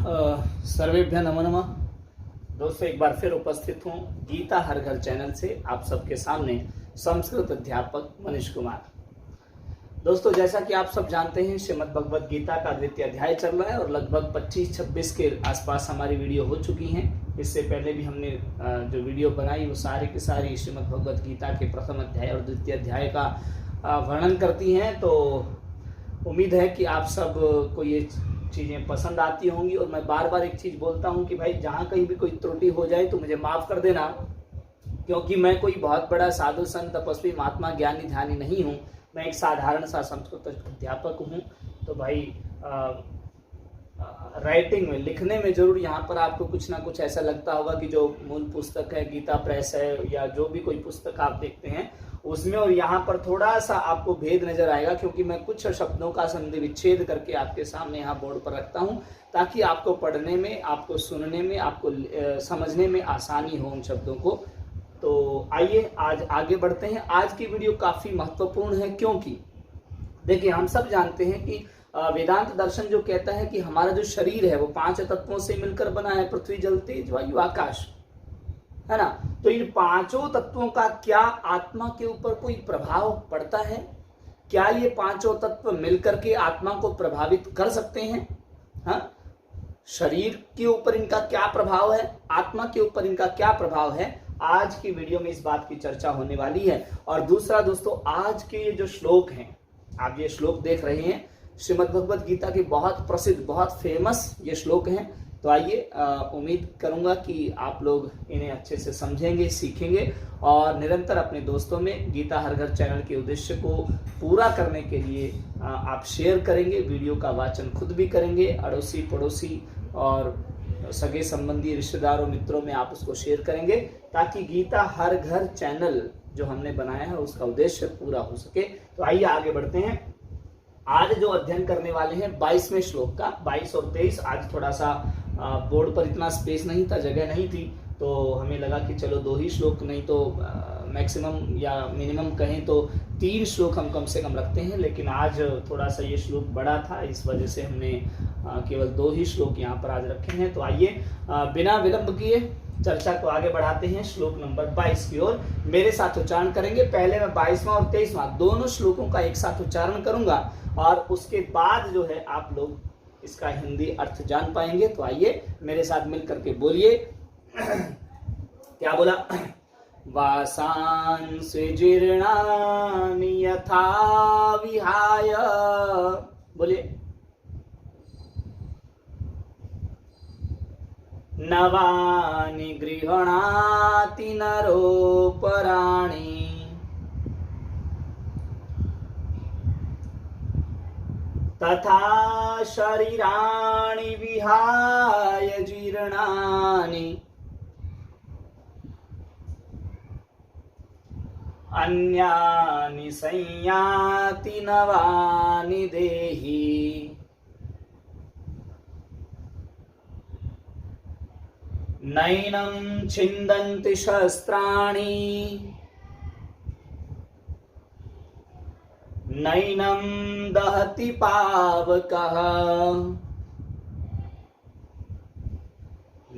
सर्वेभ्य नमो नमः। दोस्तों एक बार फिर उपस्थित हूँ गीता हर घर चैनल से आप सबके सामने संस्कृत अध्यापक मनीष कुमार। दोस्तों जैसा कि आप सब जानते हैं श्रीमद् भगवद गीता का द्वितीय अध्याय चल रहा है और लगभग 25-26 के आसपास हमारी वीडियो हो चुकी हैं। इससे पहले भी हमने जो वीडियो बनाई वो सारी की सारी श्रीमद् भगवद गीता के प्रथम अध्याय और द्वितीय अध्याय का वर्णन करती हैं। तो उम्मीद है कि आप सब को ये चीज़ें पसंद आती होंगी और मैं बार बार एक चीज़ बोलता हूँ कि भाई जहाँ कहीं भी कोई त्रुटि हो जाए तो मुझे माफ़ कर देना, क्योंकि मैं कोई बहुत बड़ा साधु संत तपस्वी महात्मा ज्ञानी ध्यानी नहीं हूँ। मैं एक साधारण सा संस्कृत अध्यापक हूँ। तो भाई राइटिंग में लिखने में जरूर यहाँ पर आपको कुछ ना कुछ ऐसा लगता होगा कि जो मूल पुस्तक है गीता प्रेस है या जो भी कोई पुस्तक आप देखते हैं उसमें और यहाँ पर थोड़ा सा आपको भेद नजर आएगा, क्योंकि मैं कुछ शब्दों का संधि विच्छेद करके आपके सामने यहाँ बोर्ड पर रखता हूँ ताकि आपको पढ़ने में, आपको सुनने में, आपको समझने में आसानी हो उन शब्दों को। तो आइए आज आगे बढ़ते हैं। आज की वीडियो काफी महत्वपूर्ण है, क्योंकि देखिए हम सब जानते हैं कि वेदांत दर्शन जो कहता है कि हमारा जो शरीर है वो 5 तत्वों से मिलकर बना है, पृथ्वी जल तेज वायु आकाश, है ना। तो इन 5 तत्वों का क्या आत्मा के ऊपर कोई प्रभाव पड़ता है? क्या ये 5 तत्व मिलकर के आत्मा को प्रभावित कर सकते हैं? हाँ, शरीर के ऊपर इनका क्या प्रभाव है, आत्मा के ऊपर इनका क्या प्रभाव है, आज की वीडियो में इस बात की चर्चा होने वाली है। और दूसरा दोस्तों, आज के ये जो श्लोक हैं, आप ये श्लोक देख रहे हैं श्रीमद् भगवद गीता के बहुत प्रसिद्ध, बहुत फेमस ये श्लोक हैं। तो आइए उम्मीद करूंगा कि आप लोग इन्हें अच्छे से समझेंगे, सीखेंगे और निरंतर अपने दोस्तों में गीता हर घर चैनल के उद्देश्य को पूरा करने के लिए आप शेयर करेंगे, वीडियो का वाचन खुद भी करेंगे, अड़ोसी पड़ोसी और सगे संबंधी रिश्तेदारों मित्रों में आप उसको शेयर करेंगे, ताकि गीता हर घर चैनल जो हमने बनाया है उसका उद्देश्य पूरा हो सके। तो आइए आगे बढ़ते हैं। आज जो अध्ययन करने वाले हैं 22वें श्लोक का, 22 और 23। आज थोड़ा सा बोर्ड पर इतना स्पेस नहीं था, जगह नहीं थी, तो हमें लगा कि चलो 2 ही श्लोक, नहीं तो मैक्सिमम या मिनिमम कहें तो 3 श्लोक हम कम से कम रखते हैं। लेकिन आज थोड़ा सा ये श्लोक बड़ा था, इस वजह से हमने केवल 2 ही श्लोक यहाँ पर आज रखे हैं। तो आइए बिना विलंब किए चर्चा को आगे बढ़ाते हैं श्लोक नंबर 22 की ओर। मेरे साथ उच्चारण करेंगे। पहले मैं 22वां और 23वां दोनों श्लोकों का एक साथ उच्चारण करूंगा और उसके बाद जो है आप लोग इसका हिंदी अर्थ जान पाएंगे। तो आइए मेरे साथ मिलकर के बोलिए। क्या बोला? वासांसि जीर्णानि यथा विहाय, बोलिए, नवानि गृह्णाति नरोपराणि, तथा शरीराणि विहाय जीर्णानि अन्यानि संयाति नवानि देहि, नैनं छिन्दन्ति शस्त्राणि, नैनं दहति पावकः,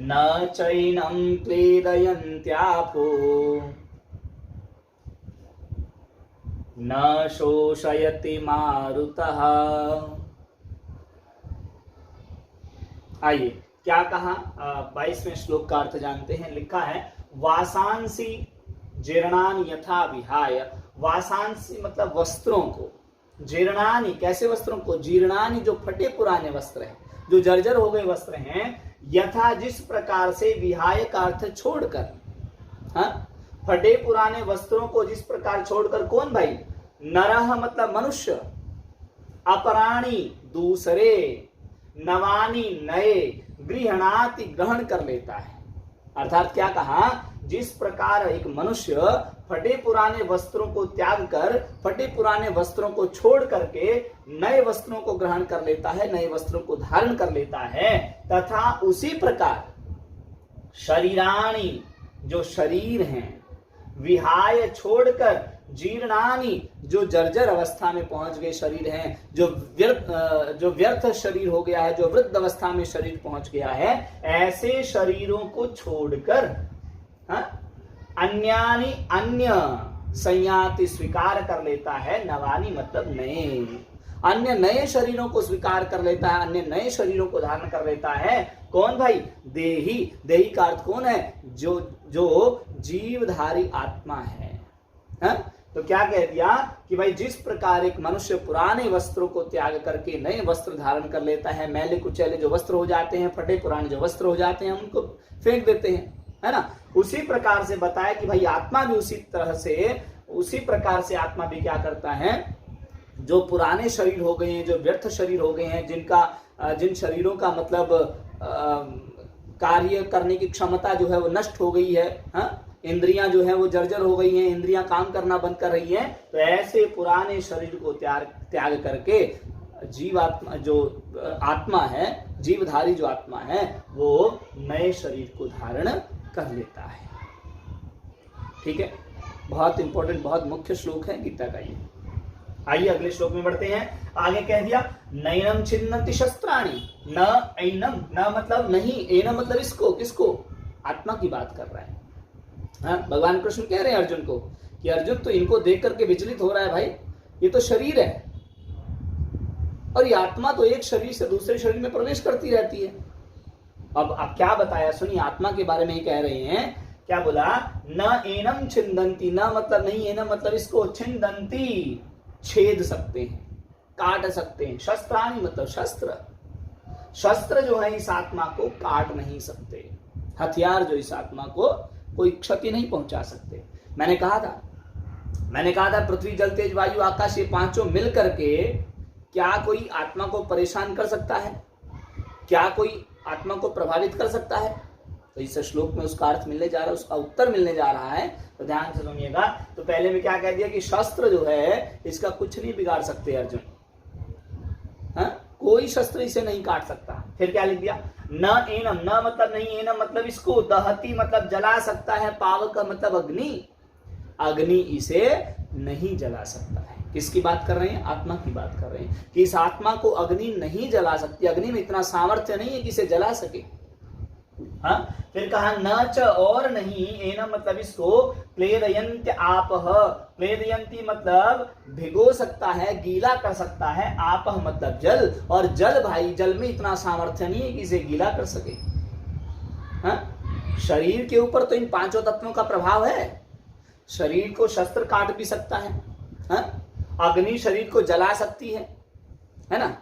न चैनं क्लेदयन्त्यापो, न शोषयति मारुतः। आइए क्या कहा? 22वें श्लोक का अर्थ जानते हैं। लिखा है वासांसी जीर्णानि यथा विहाय। वासांसी मतलब वस्त्रों को, जीर्णानि कैसे वस्त्रों को? जीर्णानि जो फटे पुराने वस्त्र हैं, जो जर्जर हो गए वस्त्र हैं, यथा जिस प्रकार से, विहाय का अर्थ छोड़कर, हाँ, फटे पुराने वस्त्रों को जिस प्रकार छोड़कर। कौन भाई? नरह मतलब मनुष्य, अपराणी दूसरे, नवानी नए, गृहणाति ग्रहण कर लेता है। अर्थात क्या कहा? जिस प्रकार एक मनुष्य फटे पुराने वस्त्रों को त्याग कर, फटे पुराने वस्त्रों को छोड़ करके नए वस्त्रों को ग्रहण कर लेता है, नए वस्त्रों को धारण कर लेता है, तथा उसी प्रकार शरीराणि जो शरीर हैं, विहाय छोड़कर, जीर्णानि, जो जर्जर अवस्था में पहुंच गए शरीर हैं, जो व्यर्थ शरीर हो गया है, जो वृद्ध अवस्था में शरीर पहुंच गया है, ऐसे शरीरों को छोड़कर अन्यानि, अन्य संयाति, स्वीकार कर लेता है। नवानी मतलब नए, अन्य नए शरीरों को स्वीकार कर लेता है, अन्य नए शरीरों को धारण कर लेता है। कौन भाई? देही। देही का अर्थ कौन है? जो जीवधारी आत्मा है। तो क्या कह दिया कि भाई जिस प्रकार एक मनुष्य पुराने वस्त्रों को त्याग करके नए वस्त्र धारण कर लेता है, मैले कुचैले जो वस्त्र हो जाते हैं, फटे पुराने जो वस्त्र हो जाते हैं, उनको फेंक देते हैं, है ना। उसी प्रकार से बताया कि भाई आत्मा भी उसी प्रकार से आत्मा भी क्या करता है, जो पुराने शरीर हो गए हैं, जो व्यर्थ शरीर हो गए हैं, जिन शरीरों का मतलब कार्य करने की क्षमता जो है वो नष्ट हो गई है, इंद्रियां जो है वो जर्जर हो गई हैं, इंद्रियां काम करना बंद कर रही हैं, तो ऐसे पुराने शरीर को त्याग करके जीवात्मा जो आत्मा है, जीवधारी जो आत्मा है, वो नए शरीर को धारण कर लेता है। ठीक है, बहुत इंपॉर्टेंट, बहुत मुख्य श्लोक है गीता का ये। आइए अगले श्लोक में बढ़ते हैं। आगे कह दिया नैनम छिन्नति शस्त्राणि, न ऐनम, न मतलब नहीं, एनम मतलब इसको, किसको? आत्मा की बात कर रहा है। भगवान कृष्ण कह रहे हैं अर्जुन को कि अर्जुन तो इनको देख करके विचलित हो रहा है भाई, ये तो शरीर है और ये आत्मा तो एक शरीर से दूसरे शरीर में प्रवेश करती रहती है। अब क्या बताया सुनिए, आत्मा के बारे में ही कह रहे हैं। क्या बोला? न एनम छिन्दन्ति, न मतलब नहीं, एनम मतलब इसको, छिन्दन्ति छेद सकते हैं, काट सकते हैं, शस्त्राणि मतलब शस्त्र, शस्त्र जो है इस आत्मा को काट नहीं सकते, हथियार जो इस आत्मा को कोई क्षति नहीं पहुंचा सकते। मैंने कहा था पृथ्वी जल तेज वायु आकाश, ये पांचों मिल करके क्या कोई आत्मा को परेशान कर सकता है? क्या कोई आत्मा को प्रभावित कर सकता है? तो इस श्लोक में उसका अर्थ मिलने जा रहा है, उसका उत्तर मिलने जा रहा है, तो ध्यान से सुनिएगा। तो पहले में क्या कह दिया कि शस्त्र जो है इसका कुछ नहीं बिगाड़ सकते अर्जुन, कोई शस्त्र इसे नहीं काट सकता। फिर क्या लिख दिया? न एनम, न मतलब नहीं, एनम मतलब इसको, दहती मतलब जला सकता है, पावक का मतलब अग्नि, अग्नि इसे नहीं जला सकता है। किसकी बात कर रहे हैं? आत्मा की बात कर रहे हैं कि इस आत्मा को अग्नि नहीं जला सकती, अग्नि में इतना सामर्थ्य नहीं है कि इसे जला सके। फिर कहा न च, और नहीं, एनम मतलब इसको, क्लेदयन्त्य आपह, क्लेदयन्ति मतलब भिगो सकता है, गीला कर सकता है, आपह मतलब जल, और जल भाई, जल में इतना सामर्थ्य नहीं है कि इसे गीला कर सके। शरीर के ऊपर तो इन पांचों तत्वों का प्रभाव है। शरीर को शस्त्र काट भी सकता है, अग्नि शरीर को जला सकती है ना,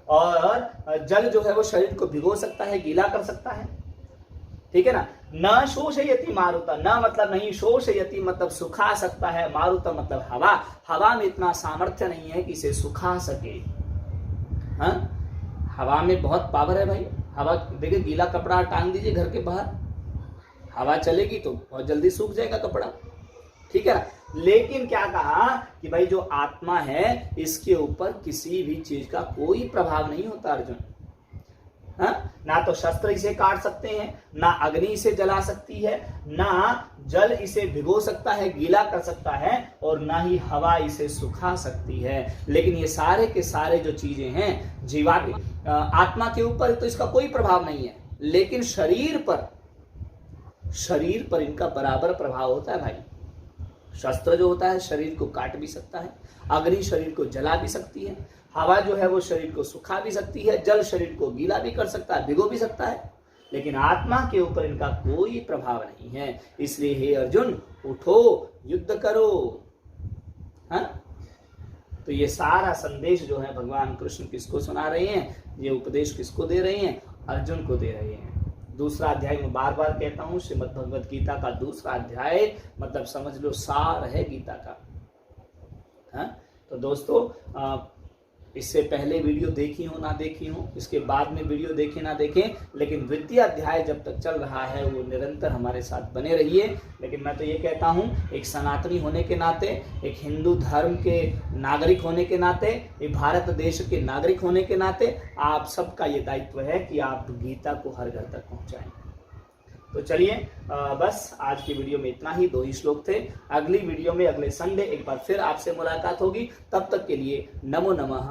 और जल जो है वो शरीर को भिगो सकता है, गीला कर सकता है। ठीक है ना। न शोषयति मारुता, न मतलब नहीं, शोषयति मतलब सुखा सकता है, मारुता मतलब हवा, हवा में इतना सामर्थ्य नहीं है कि इसे सुखा सके। हवा में बहुत पावर है भाई। हवा देखिए, गीला कपड़ा टांग दीजिए घर के बाहर, हवा चलेगी तो बहुत जल्दी सूख जाएगा कपड़ा। ठीक है, लेकिन क्या कहा कि भाई जो आत्मा है इसके ऊपर किसी भी चीज का कोई प्रभाव नहीं होता अर्जुन। ना तो शस्त्र इसे काट सकते हैं, ना अग्नि इसे जला सकती है, ना जल इसे भिगो सकता है, गीला कर सकता है, और ना ही हवा इसे सुखा सकती है। लेकिन ये सारे के सारे जो चीजें हैं जीवात्मा, आत्मा के ऊपर तो इसका कोई प्रभाव नहीं है, लेकिन शरीर पर इनका बराबर प्रभाव होता है भाई। शस्त्र जो होता है शरीर को काट भी सकता है, अग्नि शरीर को जला भी सकती है, हवा जो है वो शरीर को सुखा भी सकती है, जल शरीर को गीला भी कर सकता है, भिगो भी सकता है, लेकिन आत्मा के ऊपर इनका कोई प्रभाव नहीं है। इसलिए हे अर्जुन, उठो, युद्ध करो। तो ये सारा संदेश जो है भगवान कृष्ण किसको सुना रहे हैं? ये उपदेश किसको दे रहे हैं? अर्जुन को दे रहे हैं। दूसरा अध्याय में बार बार कहता हूं, श्रीमद् भगवत गीता का दूसरा अध्याय मतलब समझ लो सार है गीता का। तो दोस्तों, इससे पहले वीडियो देखी हो ना देखी हो, इसके बाद में वीडियो देखे ना देखें, लेकिन द्वितीय अध्याय जब तक चल रहा है वो निरंतर हमारे साथ बने रहिए। लेकिन मैं तो ये कहता हूँ, एक सनातनी होने के नाते, एक हिंदू धर्म के नागरिक होने के नाते, एक भारत देश के नागरिक होने के नाते आप सबका ये दायित्व है कि आप गीता को हर घर तक पहुँचाएं। तो चलिए बस आज की वीडियो में इतना ही, 2 ही श्लोक थे। अगली वीडियो में अगले संडे एक बार फिर आपसे मुलाकात होगी। तब तक के लिए नमो नमः।